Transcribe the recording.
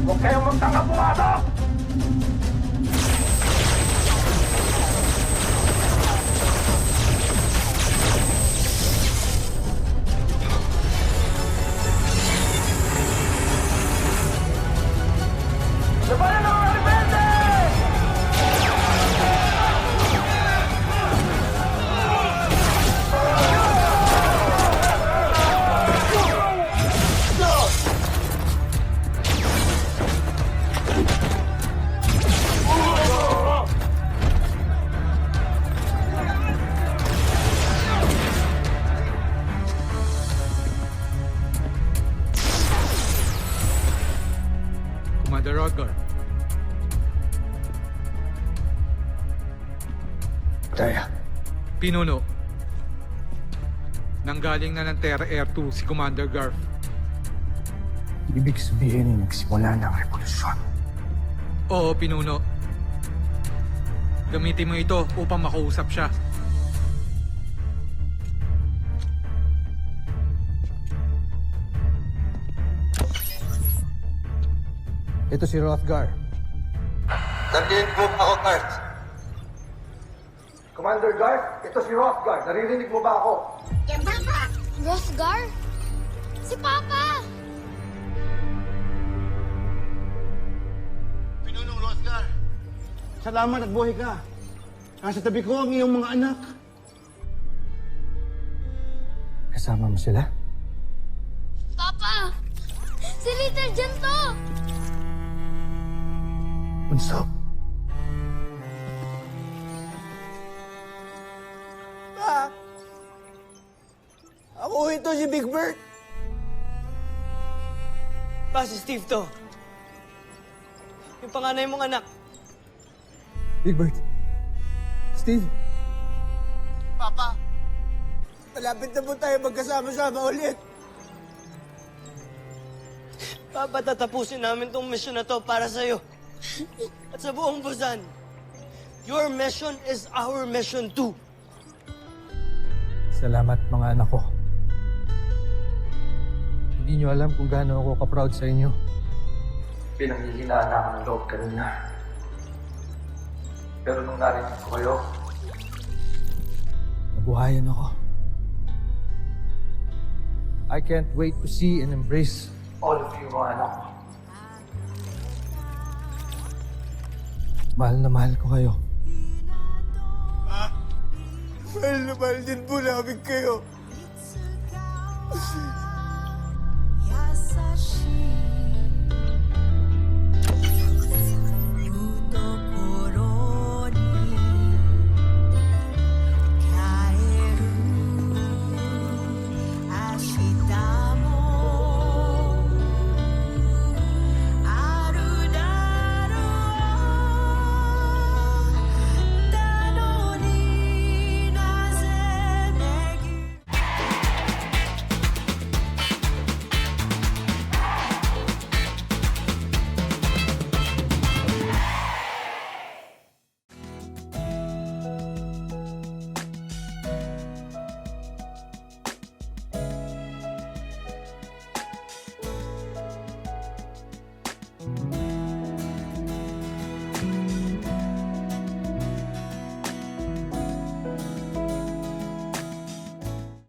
Huwag kayong magtanga pumasok! Labanan ng mga rebelde! Commander Rodgar. Daya. Pinuno. Nanggaling na ng Terra Air 2 si Commander Garf. Ibig sabihin ay nagsimula na ang revolusyon. Oo, Pinuno. Gamitin mo ito upang makausap siya. Ito si Rothgar. Narinig mo ba ako, Kurt? Commander Garth, ito si Rothgar. Naririnig mo ba ako? Rosgar? Si Papa! Pinunong Rosgar. Salamat at buhay ka. Nasa tabi ko ang iyong mga anak. Kasama mo sila? Papa! Si Little John to! Bunso. Pa! Ako ito si Big Bird. Pa, si Steve to. Yung panganay mong anak. Big Bird. Steve. Papa, Malapit na po tayo magkasama-sama ulit. Papa, tatapusin namin tong mission na to para sa'yo. At sa buong Busan. Your mission is our mission too. Salamat mga anak ko. Hindi nyo alam kung gaano ako ka-proud sa inyo. Pinanghihinaan na ako ng loob kanina. Pero nung narinig ko kayo, nabuhayan ako. I can't wait to see and embrace all of you mga anak ko. Mahal na mahal ko kayo. Mahal na mahal din po namin kayo. 優しい